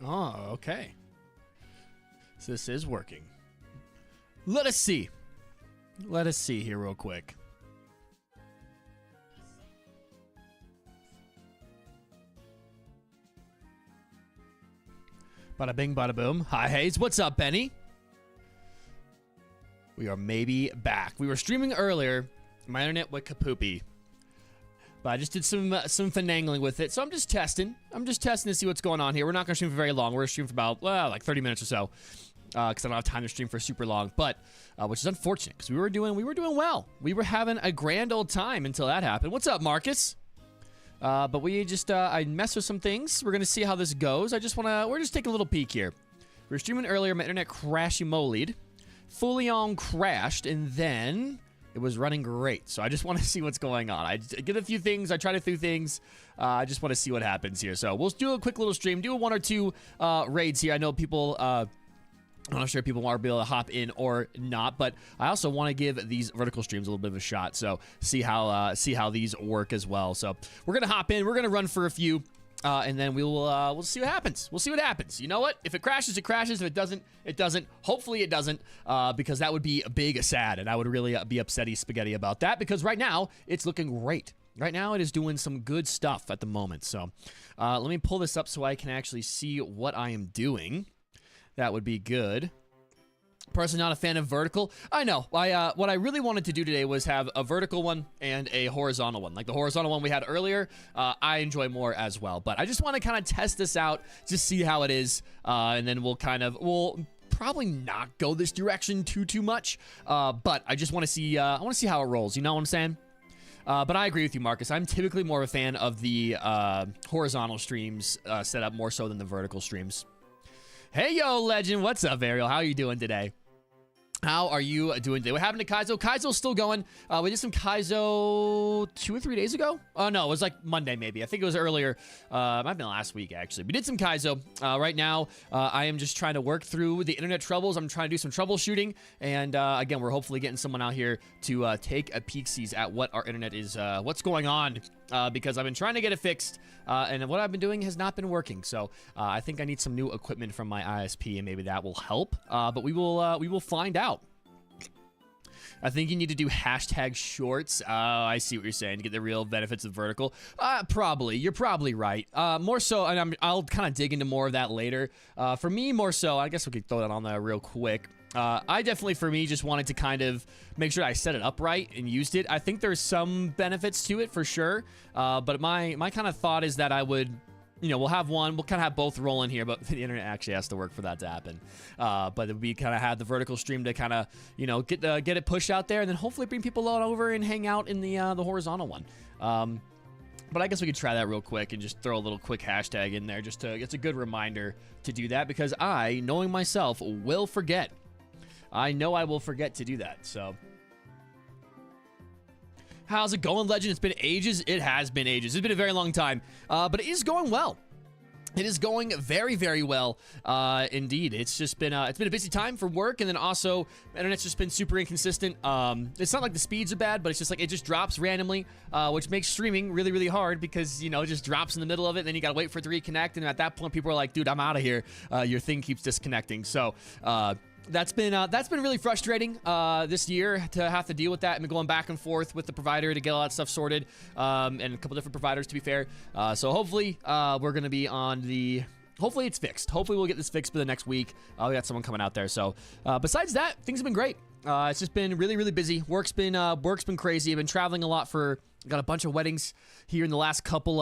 Oh, okay. So this is working. Let us see. Let us see here real quick. Bada bing, bada boom. Hi, Hayes. What's up, Benny? We are maybe back. We were streaming earlier. My internet went kapoopy. But I just did some finagling with it. So I'm just testing. I'm just testing to see what's going on here. We're not going to stream for very long. We're going to stream for about, well, like 30 minutes or so. Because I don't have time to stream for super long. But, which is unfortunate. Because we were doing well. We were having a grand old time until that happened. What's up, Marcus? But we just, I messed with some things. We're going to see how this goes. We're just taking a little peek here. We were streaming earlier. My internet crashy-molied. Fully on crashed. And then it was running great. So I just want to see what's going on. I get a few things. I try to do things. I just want to see what happens here. So we'll do a quick little stream. Do one or two raids here. I know people... I'm not sure if people want to be able to hop in or not, but I also want to give these vertical streams a little bit of a shot. So see how these work as well. So we're gonna hop in. We're gonna run for a few, and then we'll see what happens. We'll see what happens. You know what? If it crashes, it crashes. If it doesn't, it doesn't. Hopefully, it doesn't, because that would be a big sad, and I would really be upsetty spaghetti about that. Because right now, it's looking great. Right now, it is doing some good stuff at the moment. So let me pull this up so I can actually see what I am doing. That would be good. Personally, not a fan of vertical. I know. What I really wanted to do today was have a vertical one and a horizontal one. Like the horizontal one we had earlier, I enjoy more as well. But I just want to kind of test this out, just see how it is, and then we'll probably not go this direction too much. But I just want to see. I want to see how it rolls. You know what I'm saying? But I agree with you, Marcus. I'm typically more of a fan of the horizontal streams set up more so than the vertical streams. Hey, yo, legend. What's up, Ariel? How are you doing today? How are you doing today? What happened to Kaizo? Kaizo's still going. We did some Kaizo 2 or 3 days ago. Oh, no, it was like Monday, maybe. I think it was earlier. Might have been last week, actually. We did some Kaizo. Right now, I am just trying to work through the internet troubles. I'm trying to do some troubleshooting. And again, we're hopefully getting someone out here to take a peek-sees at what our internet is, what's going on. Because I've been trying to get it fixed, and what I've been doing has not been working. So I think I need some new equipment from my ISP, and maybe that will help. But we will find out. I think you need to do hashtag shorts. I see what you're saying, to get the real benefits of vertical. Probably. You're probably right. More so, and I'll kind of dig into more of that later. For me, more so, I guess we could throw that on there real quick. I definitely, for me, just wanted to kind of make sure I set it up right and used it. I think there's some benefits to it for sure. But my kind of thought is that I would, we'll have one. We'll kind of have both rolling here, but the internet actually has to work for that to happen. But we kind of have the vertical stream to kind of, get it pushed out there, and then hopefully bring people on over and hang out in the horizontal one. But I guess we could try that real quick and just throw a little quick hashtag in there just to, it's a good reminder to do that, because I, knowing myself, will forget. I know I will forget to do that, so. How's it going, Legend? It's been ages. It has been ages. It's been a very long time, but it is going well. It is going very, very well, indeed. It's just been it's been a busy time for work, and then also internet's just been super inconsistent. It's not like the speeds are bad, but it's just like it just drops randomly, which makes streaming really, really hard because it just drops in the middle of it, and then you gotta wait for it to reconnect, and at that point, people are like, "Dude, I'm out of here." Your thing keeps disconnecting, so. That's been really frustrating this year to have to deal with that and going back and forth with the provider to get all that stuff sorted, and a couple different providers, to be fair. So hopefully we're going to be on the... Hopefully it's fixed. Hopefully we'll get this fixed for the next week. We got someone coming out there. So besides that, things have been great. It's just been really, really busy. Work's been crazy. I've been traveling a lot got a bunch of weddings here in the last couple...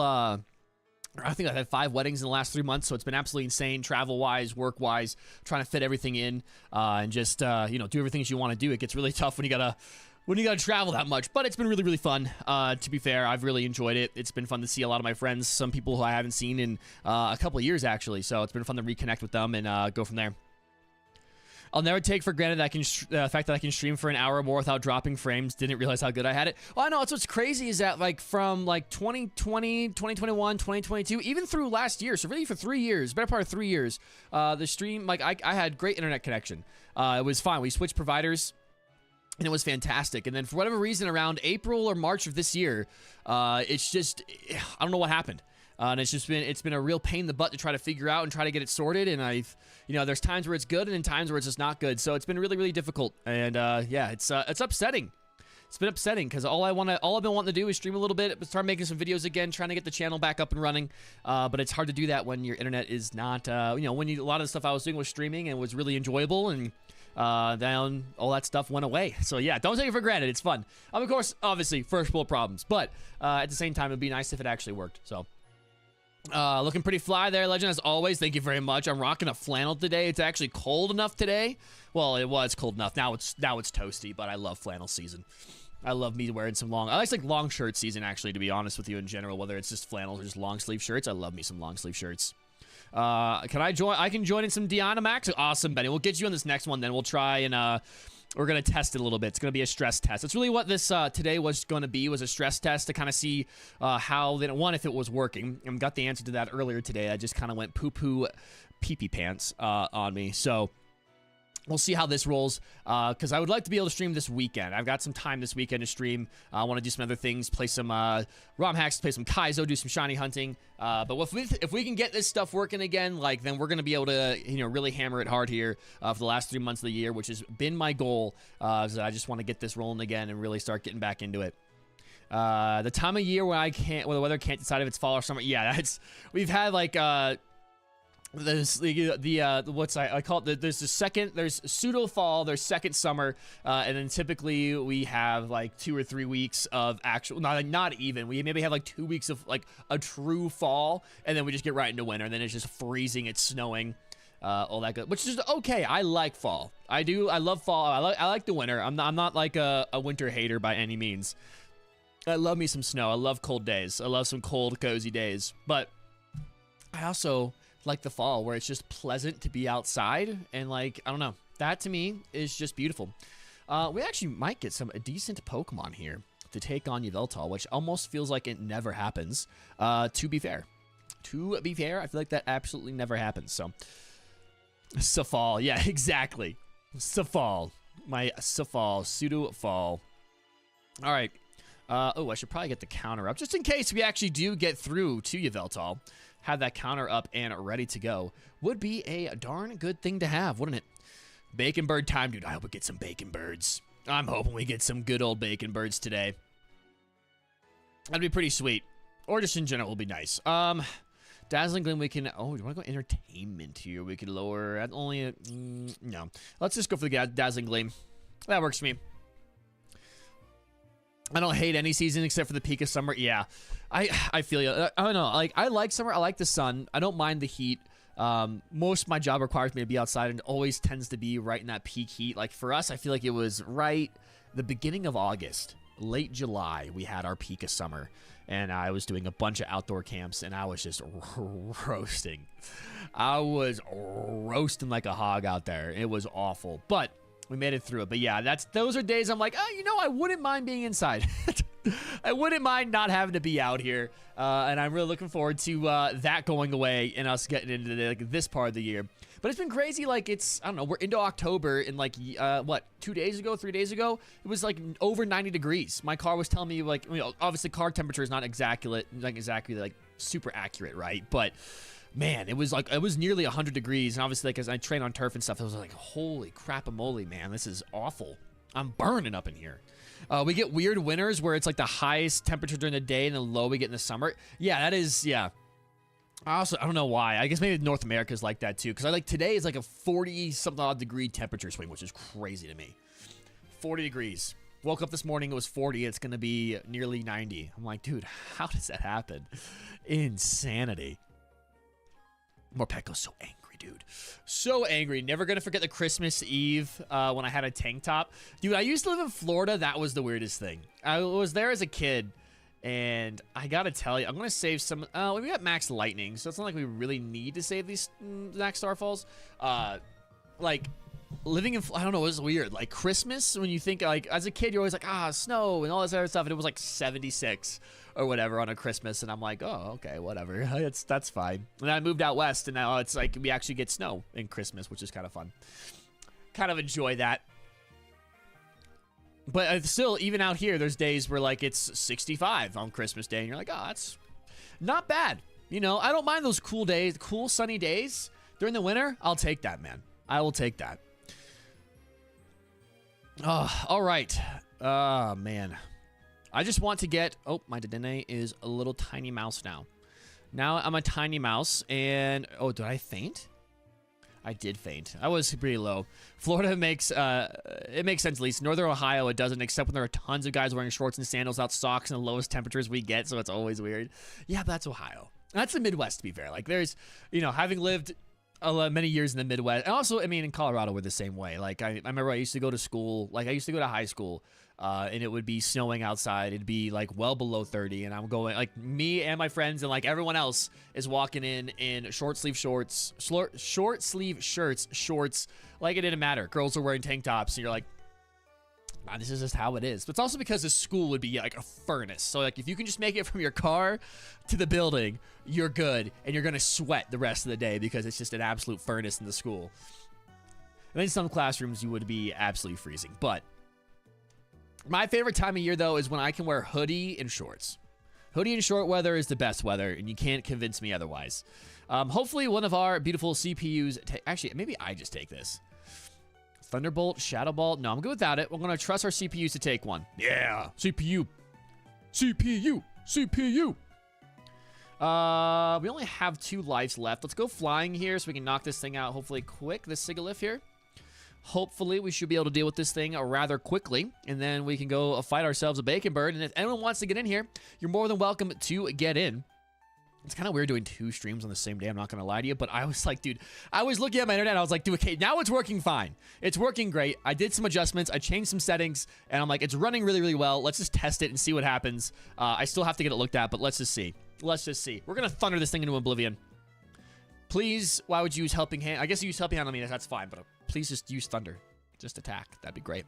I think I've had 5 weddings in the last 3 months, so it's been absolutely insane, travel-wise, work-wise, trying to fit everything in, and just, do everything you want to do. It gets really tough when you gotta travel that much, but it's been really, really fun. To be fair, I've really enjoyed it. It's been fun to see a lot of my friends, some people who I haven't seen in a couple of years, actually, so it's been fun to reconnect with them and go from there. I'll never take for granted that the fact that I can stream for an hour or more without dropping frames. Didn't realize how good I had it. Well, I know, it's what's crazy is that from 2020, 2021, 2022, even through last year, so really for 3 years, better part of 3 years, the stream, I had great internet connection. It was fine. We switched providers, and it was fantastic. And then for whatever reason, around April or March of this year, it's just, I don't know what happened. And it's been a real pain in the butt to try to figure out and try to get it sorted. And there's times where it's good and then times where it's just not good. So it's been really, really difficult. And yeah, it's upsetting. It's been upsetting because all I've been wanting to do is stream a little bit, start making some videos again, trying to get the channel back up and running. But it's hard to do that when your internet is not, a lot of the stuff I was doing was streaming and was really enjoyable, and then all that stuff went away. So yeah, don't take it for granted. It's fun. Of course, obviously, first world problems, but at the same time, it'd be nice if it actually worked. So. Looking pretty fly there, Legend, as always. Thank you very much. I'm rocking a flannel today. It's actually cold enough today. Well, it was cold enough. Now it's toasty, but I love flannel season. I love me wearing some long. I like long shirt season, actually, to be honest with you, in general. Whether it's just flannels or just long sleeve shirts, I love me some long sleeve shirts. Can I join? I can join in some DYNAMAX. Awesome, Benny. We'll get you on this next one. Then we'll try and we're going to test it a little bit. It's going to be a stress test. That's really what this today was going to be, was a stress test to kind of see how, if it was working. And got the answer to that earlier today. I just kind of went poo-poo pee-pee pants on me. So we'll see how this rolls, because I would like to be able to stream this weekend. I've got some time this weekend to stream. I want to do some other things, play some ROM hacks, play some Kaizo, do some shiny hunting. But if we can get this stuff working again, then we're going to be able to, really hammer it hard here for the last 3 months of the year, which has been my goal. So I just want to get this rolling again and really start getting back into it. The time of year where the weather can't decide if it's fall or summer. Yeah, we've had there's I call it there's pseudo fall, there's second summer, and then typically we have 2 or 3 weeks of actual, not even, we maybe have 2 weeks of a true fall, and then we just get right into winter, and then it's just freezing, it's snowing, all that good, which is okay. I like fall. I love fall. I like the winter. I'm not like a winter hater by any means. I love me some snow. I love cold days. I love some cold, cozy days, but I also like the fall, where it's just pleasant to be outside, and I don't know, that to me is just beautiful. We actually might get a decent Pokemon here to take on YVELTAL, which almost feels like it never happens. To be fair, I feel like that absolutely never happens. So Safal, yeah, exactly, Safal, my Safal, pseudo fall. All right. Oh, I should probably get the counter up just in case we actually do get through to YVELTAL. Have that counter up and ready to go would be a darn good thing to have, wouldn't it? Bacon bird time, dude. I hope we get some bacon birds. I'm hoping we get some good old bacon birds today. That'd be pretty sweet. Or just in general, will be nice. Dazzling Gleam, we can... Oh, do you want to go entertainment here? We could lower... At only... no. Let's just go for the Dazzling Gleam. That works for me. I don't hate any season except for the peak of summer. Yeah, I feel you. I don't know. I like summer. I like the sun. I don't mind the heat. Most of my job requires me to be outside, and always tends to be right in that peak heat. For us, I feel like it was right the beginning of August, late July, we had our peak of summer, and I was doing a bunch of outdoor camps, and I was just roasting. I was roasting like a hog out there. It was awful, but we made it through it. But yeah, those are days I'm like, I wouldn't mind being inside. I wouldn't mind not having to be out here. And I'm really looking forward to that going away and us getting into this part of the year. But it's been crazy. I don't know, we're into October, and 2 days ago, 3 days ago, it was over 90 degrees. My car was telling me obviously car temperature is not exactly super accurate, right? But man, it was nearly 100 degrees, and obviously as I train on turf and stuff, I was like, holy crap-a-moly, man, this is awful. I'm burning up in here. We get weird winters where it's the highest temperature during the day and the low we get in the summer. Yeah, that is, yeah. I don't know why. I guess maybe North America is like that too, because today is a 40-something odd degree temperature swing, which is crazy to me. 40 degrees. Woke up this morning, it was 40. It's going to be nearly 90. I'm like, dude, how does that happen? Insanity. Morpeco's so angry, dude. So angry. Never gonna forget the Christmas Eve when I had a tank top. Dude, I used to live in Florida. That was the weirdest thing. I was there as a kid, and I gotta tell you, I'm gonna save some... we got Max Lightning, so it's not like we really need to save these Max Starfalls. Living in... I don't know, it was weird. Christmas, when you think, as a kid, you're always snow and all this other stuff, and it was 76 or whatever on a Christmas, and I'm like, oh, okay, whatever. That's fine. And then I moved out west, and now it's we actually get snow in Christmas, which is kind of fun. Kind of enjoy that. But still, even out here, there's days where it's 65 on Christmas Day, and you're like, oh, that's not bad. You know, I don't mind those cool days, cool sunny days during the winter. I'll take that, man. I will take that. Oh, all right. Man. I just want to get... Oh, my Dedenne is a little tiny mouse now. Now I'm a tiny mouse, and... Oh, did I faint? I did faint. I was pretty low. Florida makes... it makes sense, at least. Northern Ohio, it doesn't, except when there are tons of guys wearing shorts and sandals without socks and the lowest temperatures we get, so it's always weird. Yeah, but that's Ohio. That's the Midwest, to be fair. Like, there's... You know, having lived... many years in the Midwest. And also, I mean, in Colorado, we're the same way. Like, I remember I used to go to school. Like, I used to go to high school, and it would be snowing outside. It'd be, like, well below 30. And I'm going, like, me and my friends and, like, everyone else is walking in short-sleeve shorts, short-sleeve shirts, shorts. Like, it didn't matter. Girls are wearing tank tops, and you're like, man, this is just how it is. But it's also because the school would be like a furnace. So like if you can just make it from your car to the building, you're good. And you're going to sweat the rest of the day because it's just an absolute furnace in the school. And in some classrooms, you would be absolutely freezing. But my favorite time of year, though, is when I can wear hoodie and shorts. Hoodie and short weather is the best weather, and you can't convince me otherwise. Hopefully one of our beautiful CPUs... Actually, maybe I just take this. Thunderbolt, Shadow Ball. No, I'm good without it. We're going to trust our CPUs to take one. Yeah. CPU. CPU. CPU. We only have 2 lives left. Let's go flying here so we can knock this thing out hopefully quick. This Sigalith here. Hopefully we should be able to deal with this thing rather quickly. And then we can go fight ourselves a Bacon Bird. And if anyone wants to get in here, you're more than welcome to get in. It's kind of weird doing 2 streams on the same day, I'm not going to lie to you, but I was like, dude, I was looking at my internet, I was like, dude, okay, now it's working fine. It's working great. I did some adjustments, I changed some settings, and I'm like, it's running really, really well. Let's just test it and see what happens. I still have to get it looked at, but let's just see. Let's just see. We're going to thunder this thing into oblivion. Please, why would you use Helping Hand? I guess you use Helping Hand on me, that's fine, but please just use Thunder. Just attack. That'd be great.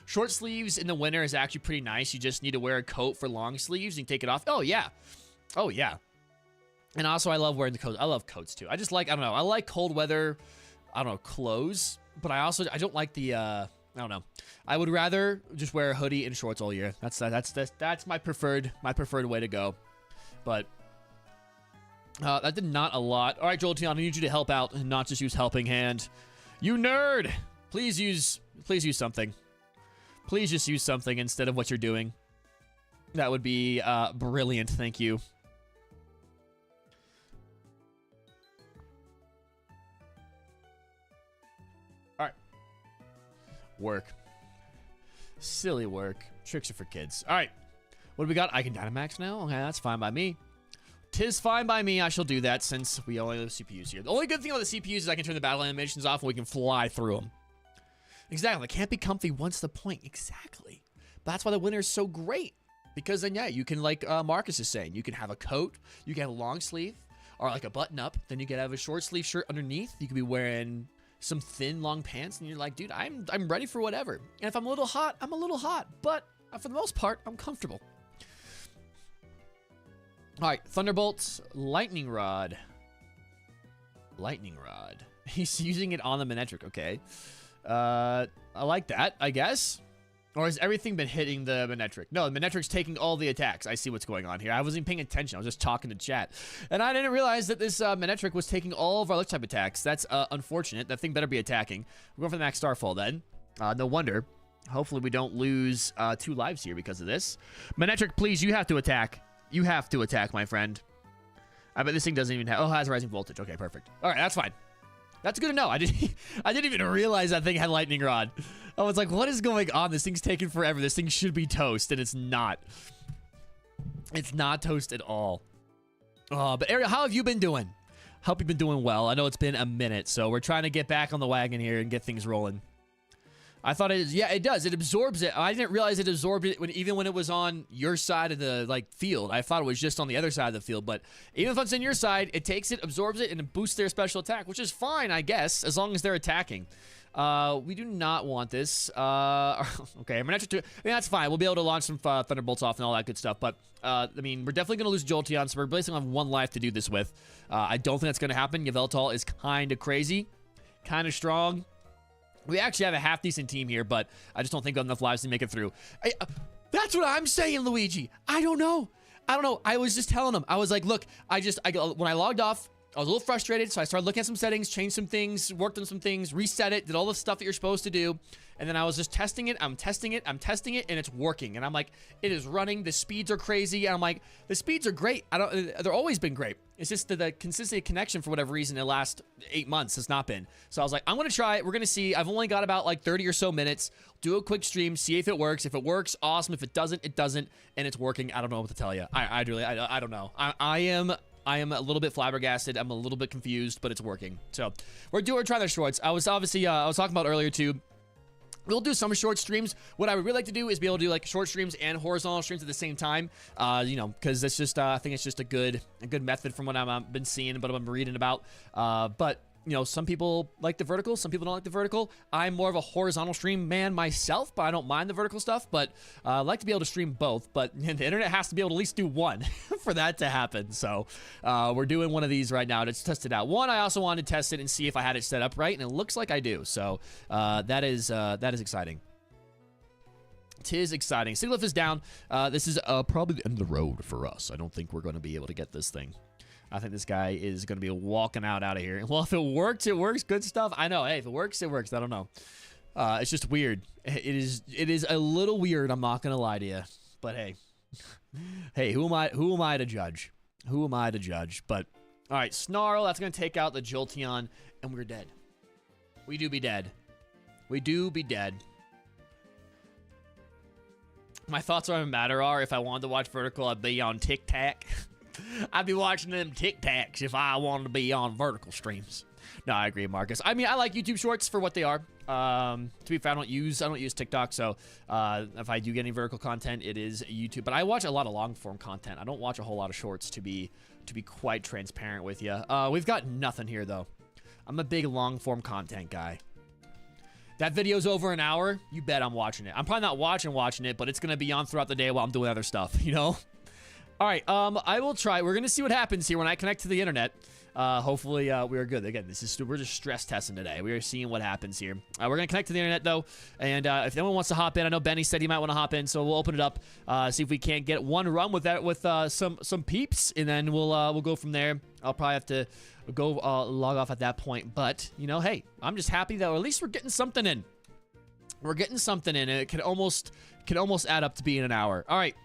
Short sleeves in the winter is actually pretty nice. You just need to wear a coat for long sleeves and take it off. Oh, yeah. Oh, yeah. And also, I love wearing the coats. I love coats, too. I just like, I don't know. I like cold weather, I don't know, clothes. But I don't like the, I don't know. I would rather just wear a hoodie and shorts all year. That's my preferred way to go. But that did not a lot. All right, Jolteon, I need you to help out and not just use Helping Hand. You nerd! Please use something. Please just use something instead of what you're doing. That would be brilliant. Thank you. All right. Work. Silly work. Tricks are for kids. All right. What do we got? I can Dynamax now? Okay, that's fine by me. 'Tis fine by me. I shall do that since we only have CPUs here. The only good thing about the CPUs is I can turn the battle animations off and we can fly through them. Exactly. Can't be comfy. What's the point? Exactly. But that's why the winter is so great. Because then, yeah, you can, like Marcus is saying, you can have a coat, you can have a long sleeve, or like a button up. Then you can have a short sleeve shirt underneath. You could be wearing some thin, long pants, and you're like, dude, I'm ready for whatever. And if I'm a little hot, I'm a little hot. But for the most part, I'm comfortable. All right, Thunderbolts, Lightning Rod. Lightning Rod. He's using it on the Manectric, okay. I like that, I guess. Or has everything been hitting the Manectric? No, the Manectric's taking all the attacks. I see what's going on here. I wasn't even paying attention. I was just talking to chat. And I didn't realize that this Manectric was taking all of our electric type attacks. That's unfortunate. That thing better be attacking. We're going for the Max Starfall then. No wonder. Hopefully we don't lose 2 lives here because of this. Manectric, please, you have to attack. You have to attack, my friend. I bet this thing doesn't even have... Oh, it has Rising Voltage. Okay, perfect. All right, that's fine. That's good to know. I didn't even realize that thing had Lightning Rod. I was like, what is going on? This thing's taking forever. This thing should be toast, and it's not. It's not toast at all. But Ariel, how have you been doing? Hope you've been doing well. I know it's been a minute, so we're trying to get back on the wagon here and get things rolling. I thought it is. Yeah, it does. It absorbs it. I didn't realize it absorbed it even when it was on your side of the field. I thought it was just on the other side of the field. But even if it's on your side, it takes it, absorbs it, and it boosts their special attack, which is fine, I guess, as long as they're attacking. We do not want this. Okay, I'm gonna have to. I mean, that's fine. We'll be able to launch some Thunderbolts off and all that good stuff. But I mean, we're definitely gonna lose Jolteon, so we're basically on 1 life to do this with. I don't think that's gonna happen. YVELTAL is kind of crazy, kind of strong. We actually have a half-decent team here, but I just don't think we have enough lives to make it through. That's what I'm saying, Luigi. I don't know. I don't know. I was just telling him. I was like, look, when I logged off, I was a little frustrated, so I started looking at some settings, changed some things, worked on some things, reset it, did all the stuff that you're supposed to do, and then I was just testing it. I'm testing it, and it's working. And I'm like, it is running. The speeds are crazy. And I'm like, the speeds are great. They're always been great. It's just the consistency of connection for whatever reason the last 8 months has not been. So I was like, I'm gonna try it. We're gonna see. I've only got about like 30 or so minutes. Do a quick stream, see if it works. If it works, awesome. If it doesn't, it doesn't, and it's working. I don't know what to tell you. I don't know. I am a little bit flabbergasted. I'm a little bit confused, but it's working. So we're trying their shorts. I was obviously I was talking about earlier too. We'll do some short streams. What I would really like to do is be able to do like short streams and horizontal streams at the same time. You know, because it's just I think it's just a good method from what I've been seeing, but I'm reading about. But you know, some people like the vertical, some people don't like the vertical. I'm more of a horizontal stream man myself, but I don't mind the vertical stuff. But I like to be able to stream both. But the internet has to be able to at least do one for that to happen. So we're doing one of these right now to test it out. One, I also wanted to test it and see if I had it set up right, and it looks like I do. So that is exciting. Tis exciting. Sigliff is down. This is probably the end of the road for us. I don't think we're going to be able to get this thing. I think this guy is going to be walking out of here. Well, if it works, it works. Good stuff. I know. Hey, if it works, it works. I don't know. It's just weird. It is a little weird. I'm not going to lie to you. But hey. Hey, who am I to judge? Who am I to judge? But, all right, Snarl. That's going to take out the Jolteon, and we're dead. We do be dead. We do be dead. My thoughts on the matter are, if I wanted to watch vertical, I'd be on TikTok. I'd be watching them TikToks if I wanted to be on vertical streams. No, I agree, Marcus. I mean, I like YouTube Shorts for what they are. To be fair, I don't use TikTok, so if I do get any vertical content, it is YouTube. But I watch a lot of long form content. I don't watch a whole lot of shorts, to be quite transparent with you. We've got nothing here though. I'm a big long form content guy. That video's over an hour. You bet I'm watching it. I'm probably not watching it, but it's gonna be on throughout the day while I'm doing other stuff. You know. All right, I will try. We're going to see what happens here when I connect to the internet. Hopefully, we are good. Again, we're just stress testing today. We are seeing what happens here. We're going to connect to the internet, though, and if anyone wants to hop in, I know Benny said he might want to hop in, so we'll open it up, see if we can't get one run with that with some peeps, and then we'll go from there. I'll probably have to go log off at that point, but, you know, hey, I'm just happy that at least we're getting something in. We're getting something in, and it can almost add up to being an hour. All right.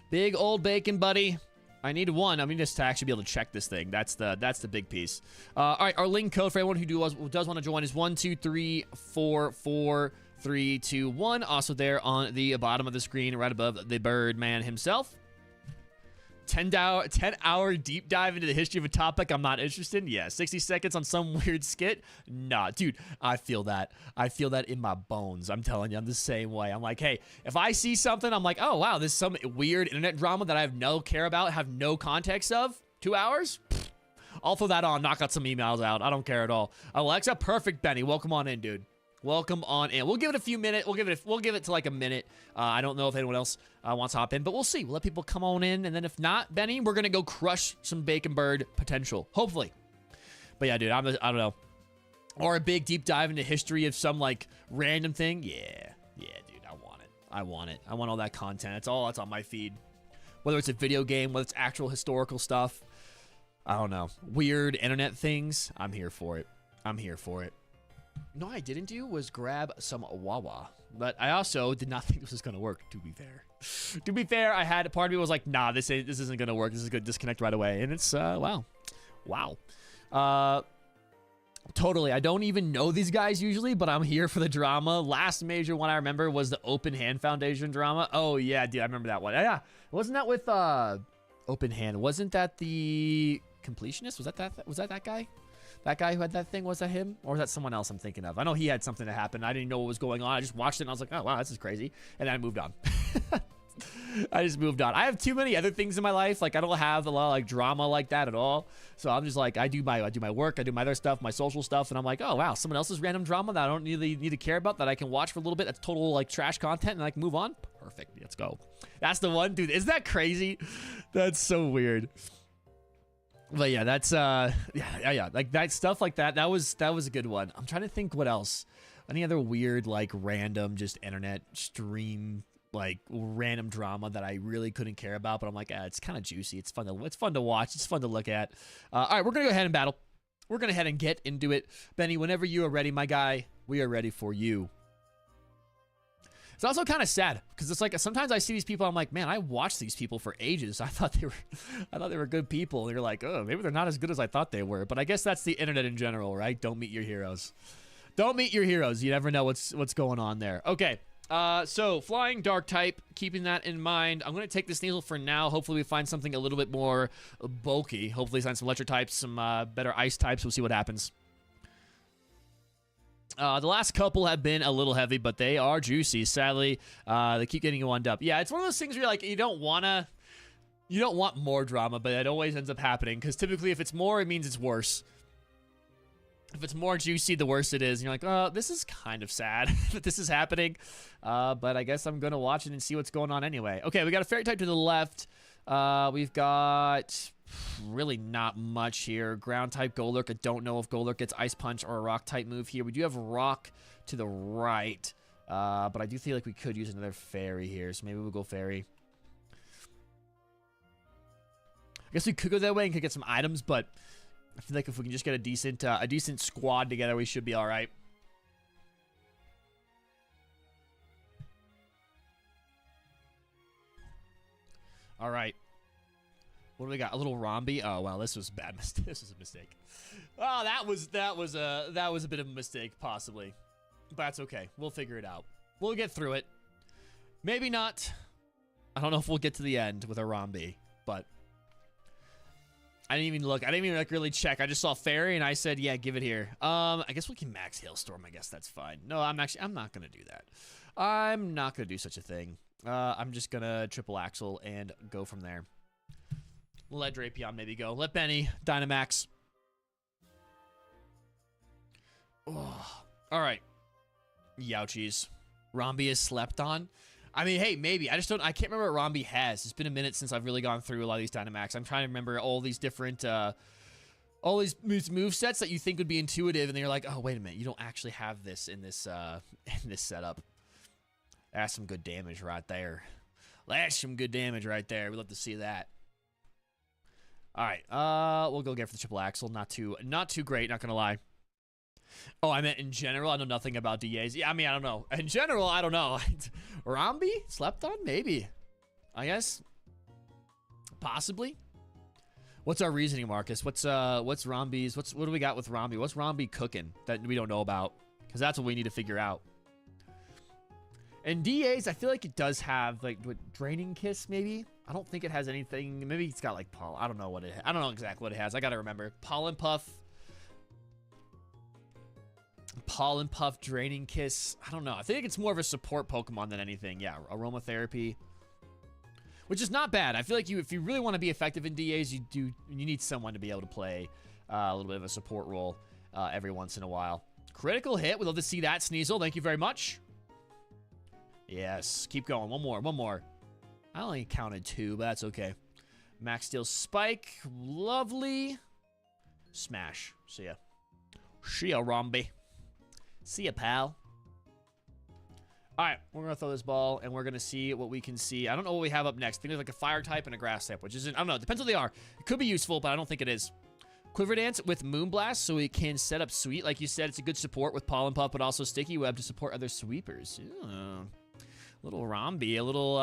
Big old bacon, buddy. I need one. I mean, just to actually be able to check this thing. That's the big piece. All right, our link code for everyone who does want to join is 12344321. Also there on the bottom of the screen, right above the Birdman himself. 10-hour deep dive into the history of a topic I'm not interested in. Yeah, 60 seconds on some weird skit. Nah, dude, I feel that. I feel that in my bones. I'm telling you, I'm the same way. I'm like, hey, if I see something, I'm like, oh, wow, this is some weird internet drama that I have no care about, have no context of. 2 hours? Pfft. I'll throw that on, knock out some emails out. I don't care at all. Alexa, perfect, Benny. Welcome on in, dude. Welcome on in. We'll give it a few minutes. We'll give it to like a minute. I don't know if anyone else wants to hop in, but we'll see. We'll let people come on in, and then if not, Benny, we're gonna go crush some Bacon Bird potential, hopefully. But yeah, dude, I don't know. Or a big deep dive into history of some like random thing. Yeah, dude, I want it. I want all that content. That's all that's on my feed. Whether it's a video game, whether it's actual historical stuff. I don't know. Weird internet things. I'm here for it. No, I didn't do was grab some Wawa, but I also did not think this was gonna work. To be fair, I had part of me was like, nah, this isn't gonna work. This is gonna disconnect right away, and it's wow. Totally. I don't even know these guys usually, but I'm here for the drama. Last major one I remember was the Open Hand Foundation drama. Oh yeah, dude, I remember that one. Yeah, wasn't that with Open Hand? Wasn't that the completionist? Was that guy? That guy who had that thing, was that him? Or was that someone else I'm thinking of? I know he had something that happened. I didn't know what was going on. I just watched it and I was like, oh, wow, this is crazy. And then I moved on. I just moved on. I have too many other things in my life. Like, I don't have a lot of, like, drama like that at all. So I'm just like, I do my work. I do my other stuff, my social stuff. And I'm like, oh, wow, someone else's random drama that I don't really need to care about, that I can watch for a little bit. That's total, like, trash content, and I can move on. Perfect. Let's go. That's the one. Dude, isn't that crazy? That's so weird. But yeah, that's yeah, like that stuff like that. That was a good one. I'm trying to think what else. Any other weird, like, random, just internet stream, like random drama that I really couldn't care about, but I'm like, it's kind of juicy. It's fun to watch. It's fun to look at. All right, we're gonna go ahead and battle. We're gonna head and get into it. Benny, whenever you are ready, my guy, we are ready for you. It's also kind of sad because it's like sometimes I see these people, I'm like, man, I watched these people for ages. I thought they were good people. And you're like, oh, maybe they're not as good as I thought they were. But I guess that's the internet in general, right? Don't meet your heroes. Don't meet your heroes. You never know what's going on there. Okay. So flying dark type, keeping that in mind. I'm going to take the Sneasel for now. Hopefully we find something a little bit more bulky. Hopefully find some electric types, some better ice types. We'll see what happens. The last couple have been a little heavy, but they are juicy. Sadly, they keep getting wound up. Yeah, it's one of those things where you're like, you don't want more drama, but it always ends up happening. Because typically if it's more, it means it's worse. If it's more juicy, the worse it is. And you're like, oh, this is kind of sad that this is happening. But I guess I'm going to watch it and see what's going on anyway. Okay, we got a fairy type to the left. We've got really not much here. Ground type Golurk. I don't know if Golurk gets Ice Punch or a rock type move here. We do have rock to the right. But I do feel like we could use another fairy here. So maybe we'll go fairy. I guess we could go that way and could get some items, but I feel like if we can just get a decent squad together, we should be all right. All right. What do we got? A little Rombi. Oh wow, this was a bad mistake. This was a mistake. Oh, that was a bit of a mistake, possibly. But that's okay. We'll figure it out. We'll get through it. Maybe not. I don't know if we'll get to the end with a Rombi, but I didn't even look. I didn't even like really check. I just saw fairy and I said, yeah, give it here. I guess we can max Hailstorm. I guess that's fine. No, I'm not gonna do that. I'm not gonna do such a thing. I'm just gonna triple axle and go from there. Let Drapion maybe go. Let Benny Dynamax. Oh, all right. Youchies. Rombi is slept on. I mean, hey, maybe. I can't remember what Rombi has. It's been a minute since I've really gone through a lot of these Dynamax. I'm trying to remember all these different, all these move sets that you think would be intuitive, and then you're like, oh, wait a minute. You don't actually have this in this setup. That's some good damage right there. That's some good damage right there. We'd love to see that. All right, we'll go get for the triple axle. Not too great, not gonna lie. Oh, I meant in general. I know nothing about DAs. Yeah, I mean, I don't know. In general, I don't know. Rombi? Slept on? Maybe. I guess. Possibly. What's our reasoning, Marcus? What's Rombi's? What do we got with Rombi? What's Rombi cooking that we don't know about? Because that's what we need to figure out. And DAs, I feel like it does have like what, Draining Kiss, maybe. I don't think it has anything. Maybe it's got like pollen. I don't know what it. I don't know exactly what it has. I gotta remember. Pollen Puff, Draining Kiss. I don't know. I think it's more of a support Pokemon than anything. Yeah, Aromatherapy, which is not bad. I feel like if you really want to be effective in DAs, you need someone to be able to play a little bit of a support role every once in a while. Critical hit. We'd love to see that, Sneasel. Thank you very much. Yes, keep going. One more. I only counted 2, but that's okay. Max Steel Spike. Lovely. Smash. See ya. See ya, Rombi. See ya, pal. Alright, we're going to throw this ball, and we're going to see what we can see. I don't know what we have up next. I think there's like a fire type and a grass type, which isn't... I don't know. It depends what they are. It could be useful, but I don't think it is. Quiver Dance with Moonblast, so we can set up Sweet. Like you said, it's a good support with Pollen Puff, but also Sticky Web to support other sweepers. Yeah. Little Rombi, a little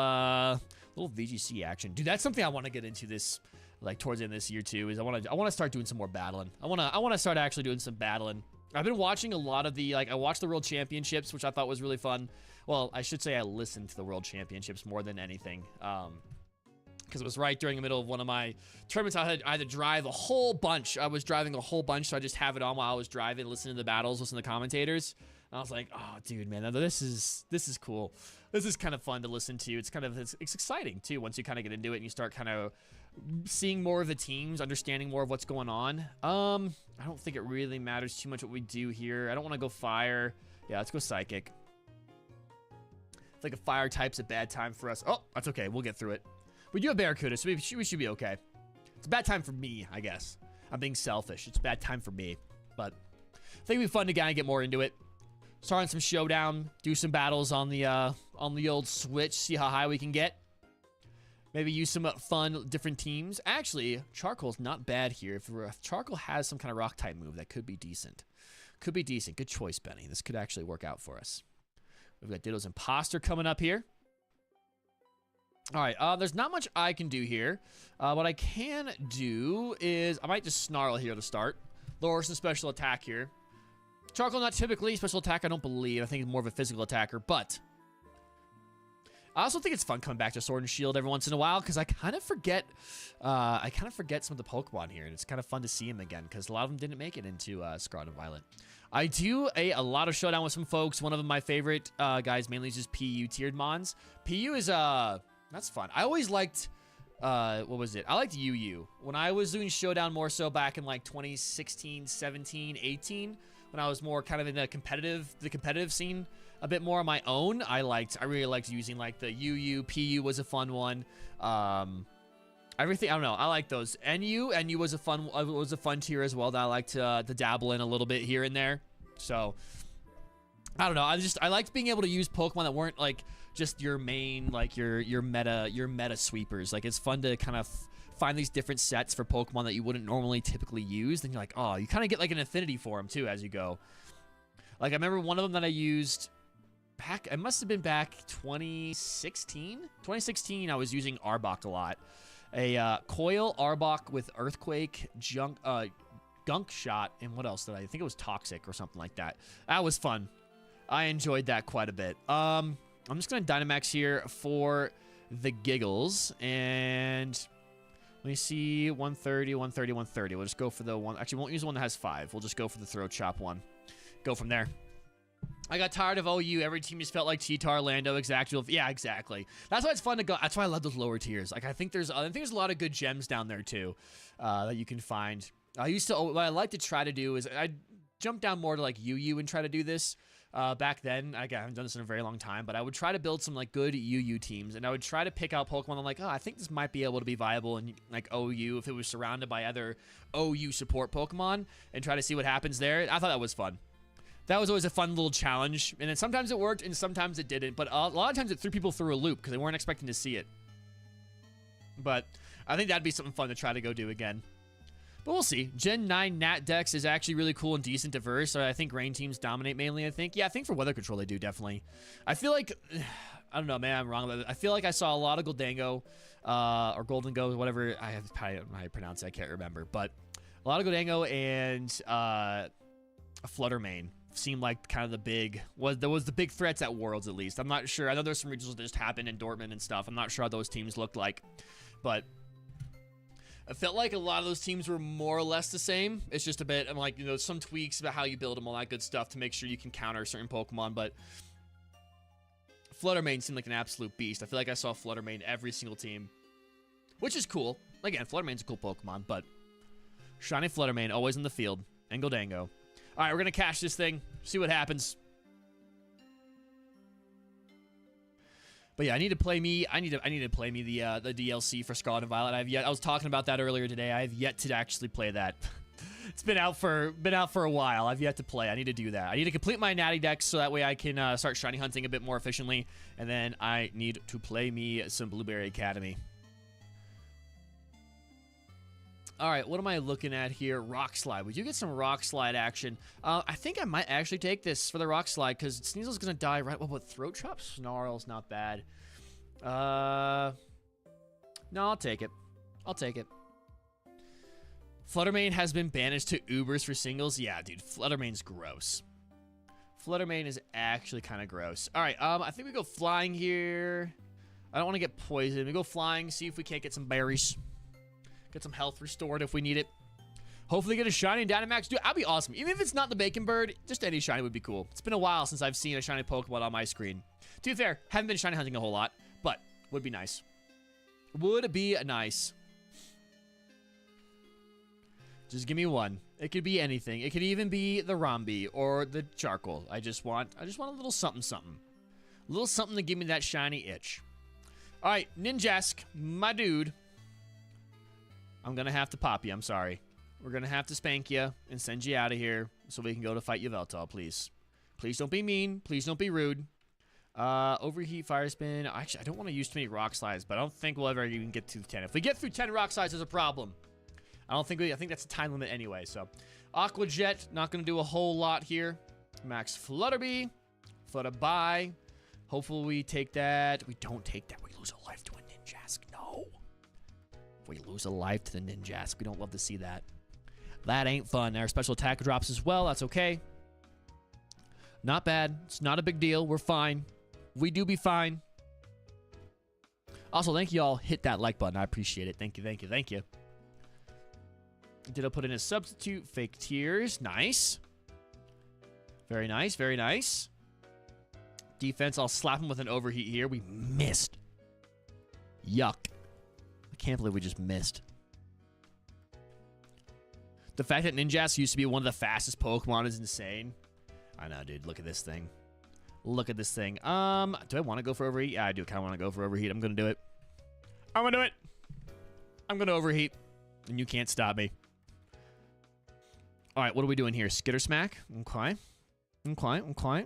VGC action, dude. That's something I want to get into this, like towards the end of this year too. Is I want to start doing some more battling. I want to start actually doing some battling. I've been watching a lot of the I watched the World Championships, which I thought was really fun. Well, I should say I listened to the World Championships more than anything, because it was right during the middle of one of my tournaments. I had to drive a whole bunch. I was driving a whole bunch, so I just have it on while I was driving, listening to the battles, listening to the commentators. And I was like, oh, dude, man, this is cool. This is kind of fun to listen to. It's it's exciting too once you kind of get into it and you start kind of seeing more of the teams, understanding more of what's going on. I don't think it really matters too much what we do here. I don't want to go fire. Yeah, let's go psychic. It's like a fire type's a bad time for us. Oh, that's okay. We'll get through it. We do have Barracuda, so we should be okay. It's a bad time for me, I guess. I'm being selfish. It's a bad time for me, but I think it'd be fun to kind of get more into it. Starting some showdown, do some battles on the old Switch, see how high we can get. Maybe use some fun different teams. Actually, Charcoal's not bad here. If Charcoal has some kind of rock type move, that could be decent. Could be decent. Good choice, Benny. This could actually work out for us. We've got Ditto's Imposter coming up here. All right, there's not much I can do here. What I can do is I might just Snarl here to start. Lower some special attack here. Charcoal, not typically special attack, I don't believe. I think he's more of a physical attacker, but I also think it's fun coming back to Sword and Shield every once in a while because I kind of forget some of the Pokemon here, and it's kind of fun to see them again because a lot of them didn't make it into Scarlet and Violet. I do a lot of showdown with some folks. One of them, my favorite guys, mainly is just PU tiered Mons. PU is that's fun. I always liked what was it? I liked UU when I was doing showdown more so back in like 2016, 17, 18. When I was more kind of in the competitive scene a bit more on my own, I really liked using like the UU, PU was a fun one. Everything, I don't know, I like those. NU was a fun tier as well that I liked to dabble in a little bit here and there. So I don't know, I liked being able to use Pokemon that weren't like just your main, like your meta sweepers. Like it's fun to kind of find these different sets for Pokemon that you wouldn't normally typically use. Then you're like, oh, you kind of get like an affinity for them too as you go. Like I remember one of them that I used back, it must have been back 2016. 2016, I was using Arbok a lot. A Coil Arbok with Earthquake, Gunk Shot, and what else did I think it was Toxic or something like that. That was fun. I enjoyed that quite a bit. I'm just gonna Dynamax here for the giggles, and let me see, 130, 130, 130. We'll just go for the one. Actually, we won't use the one that has 5. We'll just go for the Throat Chop one. Go from there. I got tired of OU. Every team just felt like Cheetar, Lando, Exactual. Yeah, exactly. That's why it's fun to go. That's why I love those lower tiers. Like I think there's a lot of good gems down there too that you can find. What I like to try to do is I jump down more to like UU and try to do this. Back then, I haven't done this in a very long time, but I would try to build some like good UU teams, and I would try to pick out Pokemon. I'm like, oh, I think this might be able to be viable in like OU if it was surrounded by other OU support Pokemon, and try to see what happens there. I thought that was fun. That was always a fun little challenge, and then sometimes it worked and sometimes it didn't, but a lot of times it threw people through a loop because they weren't expecting to see it. But I think that'd be something fun to try to go do again. But we'll see. Gen 9 Nat Dex is actually really cool and decent diverse. So I think rain teams dominate mainly, I think. Yeah, I think for weather control they do, definitely. I feel like, I don't know, maybe I'm wrong about it. I feel like I saw a lot of Goldango, or Golden Go, whatever. I have how I pronounce it, I can't remember. But a lot of Goldango and a Fluttermane seemed like kind of the big, the big threats at Worlds at least. I'm not sure. I know there's some regionals that just happened in Dortmund and stuff. I'm not sure how those teams looked like. But I felt like a lot of those teams were more or less the same. It's just a bit, I'm like, you know, some tweaks about how you build them, all that good stuff to make sure you can counter certain Pokemon. But Fluttermane seemed like an absolute beast. I feel like I saw Fluttermane every single team, which is cool. Again, Fluttermane's a cool Pokemon, but shiny Fluttermane always in the field. And Goldango. All right, we're gonna cash this thing, see what happens. But yeah, I need to play me the DLC for Scarlet and Violet. I was talking about that earlier today. I have yet to actually play that. It's been out for a while. I've yet to play. I need to do that. I need to complete my Natty Dex so that way I can start shiny hunting a bit more efficiently. And then I need to play me some Blueberry Academy. All right, what am I looking at here? Rock Slide. We do get some Rock Slide action. I think I might actually take this for the Rock Slide because Sneasel's going to die right. Well, but Throat Chop Snarl's not bad. No, I'll take it. I'll take it. Fluttermane has been banished to Ubers for singles. Yeah, dude, Fluttermane's gross. Fluttermane is actually kind of gross. All right, I think we go flying here. I don't want to get poisoned. We go flying, see if we can't get some berries. Get some health restored if we need it. Hopefully get a shiny Dynamax. Dude, that'd be awesome. Even if it's not the Bacon Bird, just any shiny would be cool. It's been a while since I've seen a shiny Pokemon on my screen. To be fair, haven't been shiny hunting a whole lot, but would be nice. Would be nice. Just give me one. It could be anything. It could even be the Rombi or the Charcoal. I just want a little something something. A little something to give me that shiny itch. All right, Ninjask, my dude. I'm going to have to pop you. I'm sorry. We're going to have to spank you and send you out of here so we can go to fight YVELTAL, please. Please don't be mean. Please don't be rude. Overheat, fire spin. Actually, I don't want to use too many rock slides, but I don't think we'll ever even get to 10. If we get through 10 rock slides, there's a problem. I think that's a time limit anyway, so. Aqua Jet, not going to do a whole lot here. Max Flutterby. Flutterby. Hopefully we take that. We don't take that. We lose a life to a Ninjask. No. If we lose a life to the Ninjask, we don't love to see that. That ain't fun. Our special attack drops as well. That's okay. Not bad. It's not a big deal. We're fine. We do be fine. Also, thank you all. Hit that like button. I appreciate it. Thank you, thank you, thank you. Did I put in a substitute? Fake tears. Nice. Very nice, very nice. Defense, I'll slap him with an overheat here. We missed. Yuck. I can't believe we just missed. The fact that Ninjask used to be one of the fastest Pokemon is insane. I know, dude. Look at this thing. Look at this thing. Do I want to go for overheat? Yeah, I do kind of want to go for overheat. I'm going to do it. I'm going to do it. I'm going to overheat. And you can't stop me. All right, what are we doing here? Skitter Smack. Okay. Okay, okay.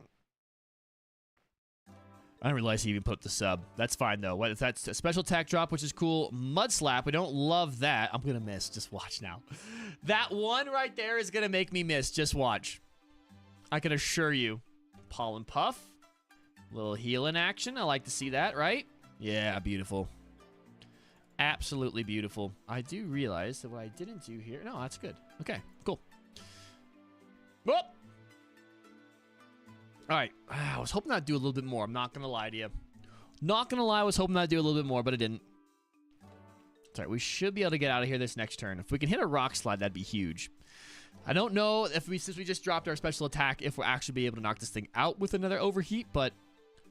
I didn't realize he even put the sub. That's fine, though. What, that's a special attack drop, which is cool. Mud Slap. We don't love that. I'm going to miss. Just watch now. That one right there is going to make me miss. Just watch. I can assure you. Pollen Puff. Little healing action. I like to see that, right? Yeah, beautiful. Absolutely beautiful. I do realize that what I didn't do here... No, that's good. Okay, cool. Whoop! All right. I was hoping I'd do a little bit more. I'm not going to lie to you. Not going to lie, I was hoping I'd do a little bit more, but I didn't. It's all right. We should be able to get out of here this next turn. If we can hit a rock slide, that'd be huge. I don't know if since we just dropped our special attack, if we'll actually be able to knock this thing out with another overheat, but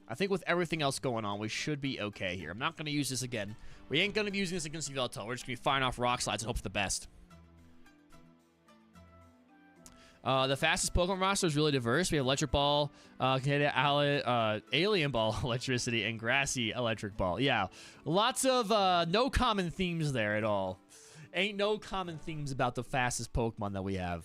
I think with everything else going on, we should be okay here. I'm not going to use this again. We ain't going to be using this against YVELTAL. We're just going to be firing off rock slides and hope for the best. The fastest Pokemon roster is really diverse. We have Electric Ball, Alien Ball, Electricity, and Grassy Electric Ball. Yeah, lots of no common themes there at all. Ain't no common themes about the fastest Pokemon that we have.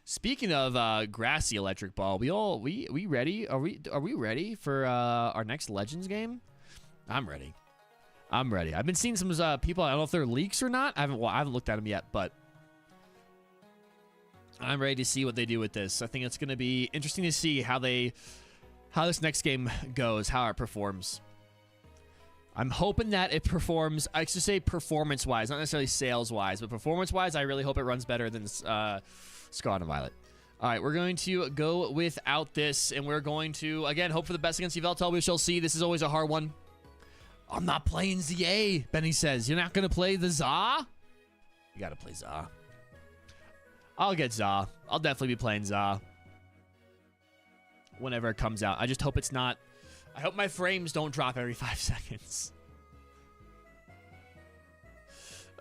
Speaking of Grassy Electric Ball, we ready? Are we ready for our next Legends game? I'm ready. I'm ready. I've been seeing some people. I don't know if they're leaks or not. I haven't looked at them yet, but I'm ready to see what they do with this. I think it's going to be interesting to see how this next game goes, how it performs. I'm hoping that it performs, I should say performance-wise, not necessarily sales-wise, but performance-wise, I really hope it runs better than Scarlet and Violet. All right, we're going to go without this, and we're going to, again, hope for the best against YVELTAL. We shall see. This is always a hard one. I'm not playing ZA, Benny says. You're not going to play the ZA? You got to play ZA. I'll get ZA. I'll definitely be playing ZA whenever it comes out. I just hope it's not... I hope my frames don't drop every 5 seconds.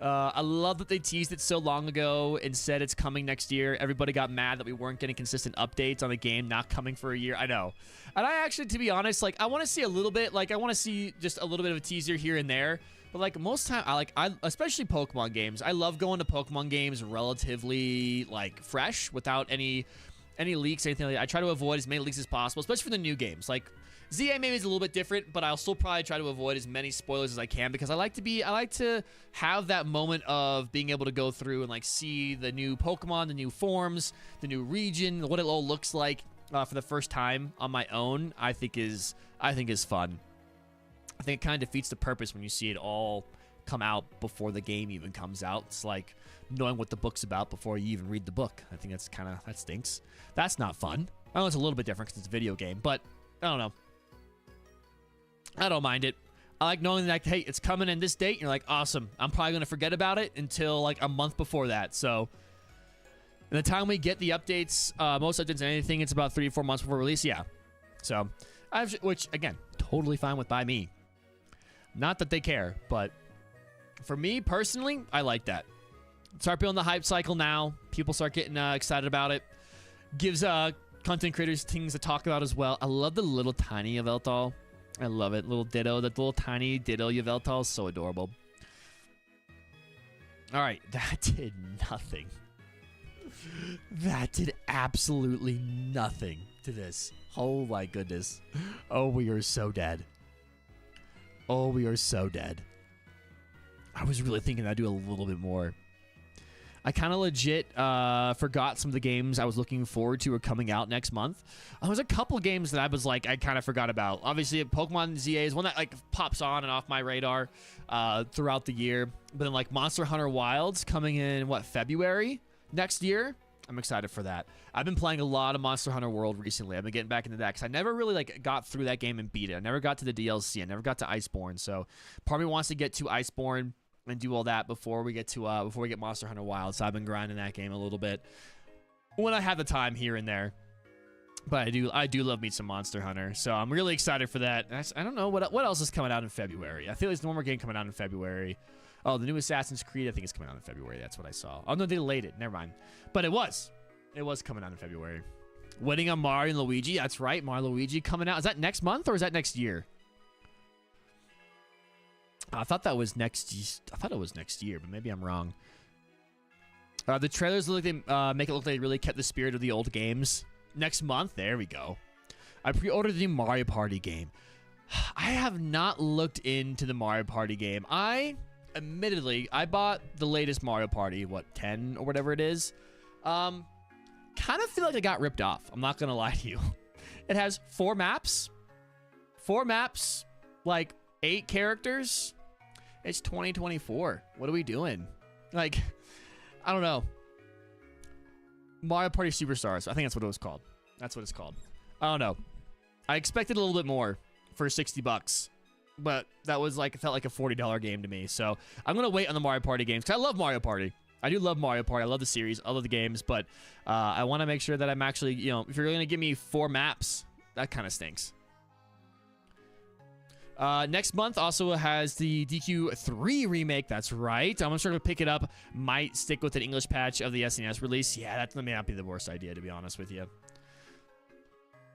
I love that they teased it so long ago and said it's coming next year. Everybody got mad that we weren't getting consistent updates on the game not coming for a year. I know. And I actually, to be honest, like, I want to see a little bit. Like, I want to see just a little bit of a teaser here and there. But, like, most time, especially Pokemon games, I love going to Pokemon games relatively, like, fresh without any leaks, anything like that. I try to avoid as many leaks as possible, especially for the new games. Like, ZA maybe is a little bit different, but I'll still probably try to avoid as many spoilers as I can because I like to have that moment of being able to go through and, like, see the new Pokemon, the new forms, the new region, what it all looks like for the first time on my own. I think is fun. I think it kind of defeats the purpose when you see it all come out before the game even comes out. It's like knowing what the book's about before you even read the book. I think that stinks. That's not fun. I know it's a little bit different because it's a video game, but I don't know. I don't mind it. I like knowing that, hey, it's coming in this date, and you're like, awesome. I'm probably going to forget about it until like a month before that. So, in the time we get the updates, most updates, anything, it's about 3 to 4 months before release. Yeah. So, which again, totally fine with by me. Not that they care, but for me personally, I like that. Start building the hype cycle now. People start getting excited about it. Gives content creators things to talk about as well. I love the little tiny YVELTAL. I love it. Little Ditto. That little tiny Ditto YVELTAL is so adorable. All right. That did nothing. That did absolutely nothing to this. Oh my goodness. Oh, we are so dead. Oh, we are so dead. I was really thinking I'd do a little bit more. I kind of legit forgot some of the games I was looking forward to are coming out next month. There was a couple games that I was like, I kind of forgot about. Obviously, Pokemon ZA is one that like pops on and off my radar throughout the year. But then like Monster Hunter Wilds coming in, what, February next year? I'm excited for that. I've been playing a lot of Monster Hunter World recently. I've been getting back into that because I never really like got through that game and beat it. I never got to the DLC. I never got to Iceborne. So part of me wants to get to Iceborne and do all that before we get Monster Hunter Wild. So I've been grinding that game a little bit when I have the time here and there. But I do love me some Monster Hunter. So I'm really excited for that. I don't know what else is coming out in February. I feel there's one more game coming out in February. Oh, the new Assassin's Creed, I think it's coming out in February. That's what I saw. Oh, no, they delayed it. Never mind. But it was coming out in February. Waiting on Mario and Luigi. That's right. Mario and Luigi coming out. Is that next month or is that next year? I thought that was next. I thought it was next year, but maybe I'm wrong. The trailers look like they make it look like they really kept the spirit of the old games. Next month, there we go. I pre-ordered the Mario Party game. I have not looked into the Mario Party game. Admittedly, I bought the latest Mario Party, what, 10 or whatever it is. Kind of feel like I got ripped off. I'm not gonna lie to you. It has 4 maps, like 8 characters. It's 2024. What are we doing? Like, I don't know. Mario Party Superstars. I think that's what it was called. That's what it's called. I don't know. I expected a little bit more for $60, but that was like, it felt like a $40 game to me. So I'm gonna wait on the Mario Party games because I love Mario Party. I do love Mario Party. I love the series. I love the games, but I want to make sure that I'm actually, you know, if you're gonna give me 4 maps, that kind of stinks. Next month also has the DQ3 remake. That's right. I'm sure to pick it up. Might stick with an English patch of the SNES release. Yeah, that may not be the worst idea, to be honest with you.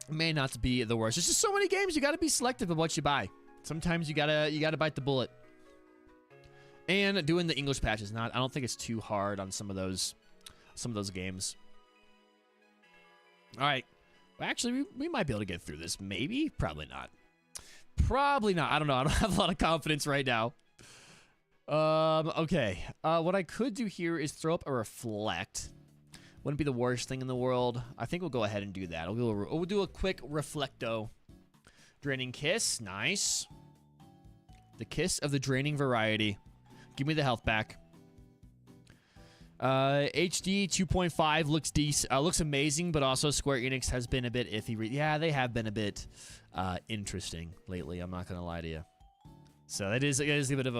May not be the worst. There's just so many games. You got to be selective of what you buy. Sometimes you gotta bite the bullet. And doing the English patch is not. I don't think it's too hard on some of those games. All right. Well, actually, we might be able to get through this. Maybe. Probably not. Probably not. I don't know. I don't have a lot of confidence right now. Okay. What I could do here is throw up a reflect. Wouldn't be the worst thing in the world. I think we'll go ahead and do that. We'll do a quick reflecto. Draining kiss. Nice. The kiss of the draining variety. Give me the health back. HD 2.5 looks decent. Looks amazing, but also Square Enix has been a bit iffy. Yeah, they have been a bit interesting lately. I'm not gonna lie to you. So it is a bit of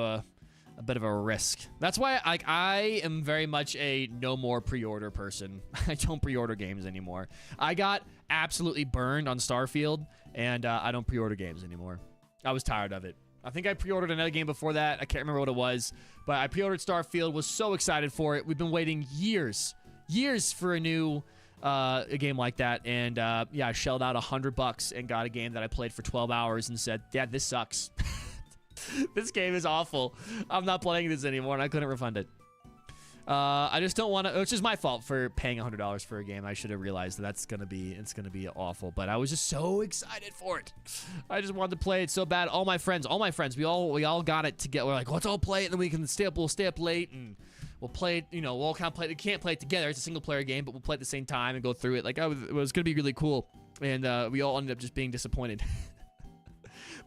a risk. That's why I am very much a no more pre-order person. I don't pre-order games anymore. I got absolutely burned on Starfield, and I don't pre-order games anymore. I was tired of it. I think I pre-ordered another game before that. I can't remember what it was, but I pre-ordered Starfield, was so excited for it. We've been waiting years for a new a game like that, and yeah, I shelled out $100 and got a game that I played for 12 hours and said, Dad, this sucks. This game is awful. I'm not playing this anymore, and I couldn't refund it. I just don't want to, which is my fault for paying $100 for a game. I should have realized that it's gonna be awful, but I was just so excited for it. I just wanted to play it so bad. All my friends, we all got it together. We're like, let's all play it, and then we'll stay up late, and we'll play it, you know, we'll all kind of play it. We can't play it together. It's a single player game, but we'll play it at the same time and go through it. Like, it was gonna be really cool, and we all ended up just being disappointed.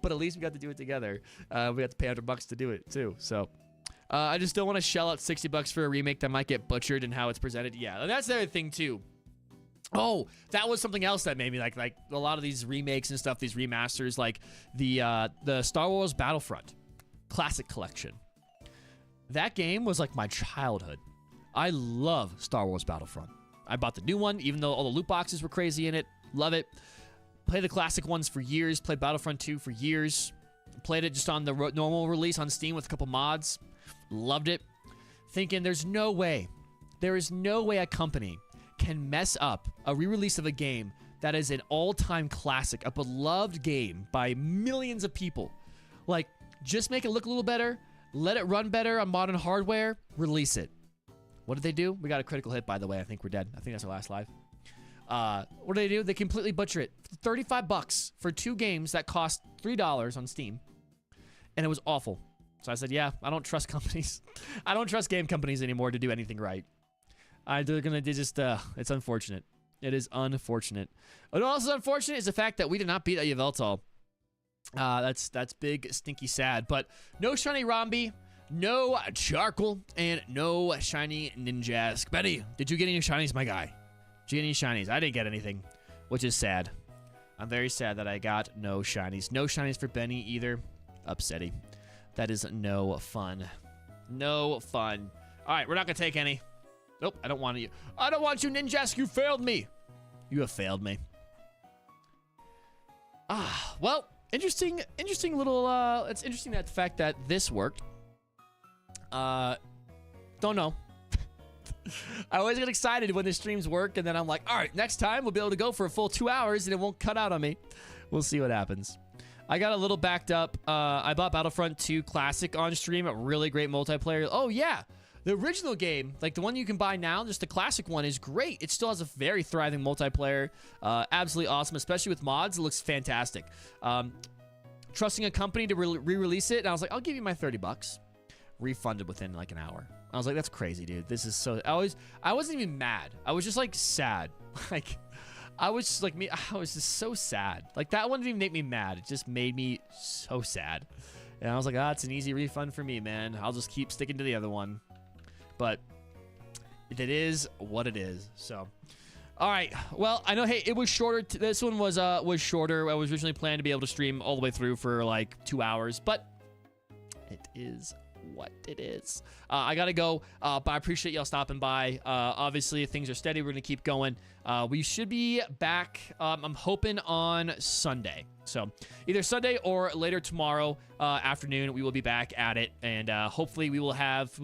But at least we got to do it together. We got to pay $100 to do it too, so. I just don't want to shell out $60 for a remake that might get butchered in how it's presented. Yeah, that's the other thing too. Oh, that was something else that made me like a lot of these remakes and stuff, these remasters, like the Star Wars Battlefront Classic Collection. That game was like my childhood. I love Star Wars Battlefront. I bought the new one, even though all the loot boxes were crazy in it. Love it. Played the classic ones for years. Played Battlefront 2 for years. Played it just on the normal release on Steam with a couple mods. Loved it. Thinking there is no way a company can mess up a re-release of a game that is an all-time classic, a beloved game by millions of people. Like, just make it look a little better, let it run better on modern hardware, release it. What did they do? We got a critical hit, by the way. I think we're dead. I think that's our last live. What did they do? They completely butcher it. 35 bucks for 2 games that cost $3 on Steam. And it was awful. So I said, yeah, I don't trust companies. I don't trust game companies anymore to do anything right. They're gonna just, it's unfortunate. It is unfortunate. What also unfortunate is the fact that we did not beat YVELTAL. That's big, stinky, sad. But no shiny Rombi, no Charcoal, and no shiny Ninjask. Betty, did you get any shinies, my guy? Did you get any shinies? I didn't get anything, which is sad. I'm very sad that I got no shinies. No shinies for Benny either. Upsetty. That is no fun. No fun. All right, we're not gonna take any. Nope, I don't want you. I don't want you, Ninjask. You failed me. You have failed me. Well, interesting little, it's interesting that the fact that this worked. Don't know. I always get excited when the streams work, and then I'm like, all right, next time we'll be able to go for a full 2 hours, and it won't cut out on me. We'll see what happens. I got a little backed up. I bought Battlefront 2 Classic on stream. A really great multiplayer. Oh, yeah. The original game, like the one you can buy now, just the classic one, is great. It still has a very thriving multiplayer. Absolutely awesome, especially with mods. It looks fantastic. Trusting a company to re-release it, and I was like, I'll give you my 30 bucks. Refunded within like an hour. I was like, that's crazy, dude. This is so... I wasn't even mad. I was just like sad. Like... I was just like me. I was just so sad. Like that one didn't even make me mad. It just made me so sad. And I was like, it's an easy refund for me, man. I'll just keep sticking to the other one. But it is what it is. So, all right. Well, I know. Hey, it was shorter. This one was shorter. I was originally planning to be able to stream all the way through for like 2 hours, but it is what it is. I gotta go, but I appreciate y'all stopping by. Obviously, things are steady. We're gonna keep going. We should be back, I'm hoping on Sunday. So either Sunday or later tomorrow afternoon, we will be back at it. And hopefully we'll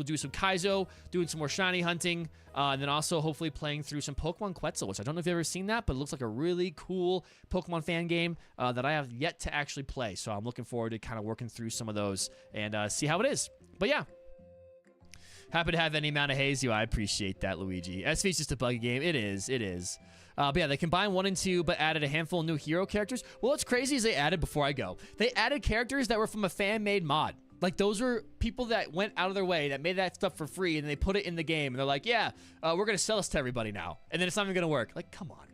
do some Kaizo, doing some more shiny hunting, and then also hopefully playing through some Pokemon Quetzal, which I don't know if you've ever seen that, but it looks like a really cool Pokemon fan game that I have yet to actually play. So I'm looking forward to kind of working through some of those and see how it is. But yeah. Happy to have any amount of haze you. I appreciate that, Luigi. SV is just a buggy game. It is. It is. But yeah, they combined 1 and 2, but added a handful of new hero characters. Well, what's crazy is they added, before I go, they added characters that were from a fan-made mod. Like, those were people that went out of their way, that made that stuff for free, and they put it in the game. And they're like, yeah, we're going to sell this to everybody now. And then it's not even going to work. Like, come on.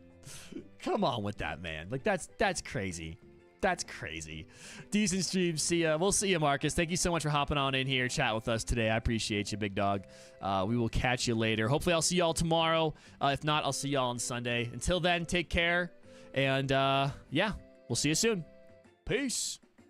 Come on with that, man. Like, that's crazy. That's crazy. Decent stream. See ya. We'll see you, Marcus. Thank you so much for hopping on in here, chat with us today. I appreciate you, big dog. We will catch you later. Hopefully, I'll see y'all tomorrow. If not, I'll see y'all on Sunday. Until then, take care. And yeah, we'll see you soon. Peace.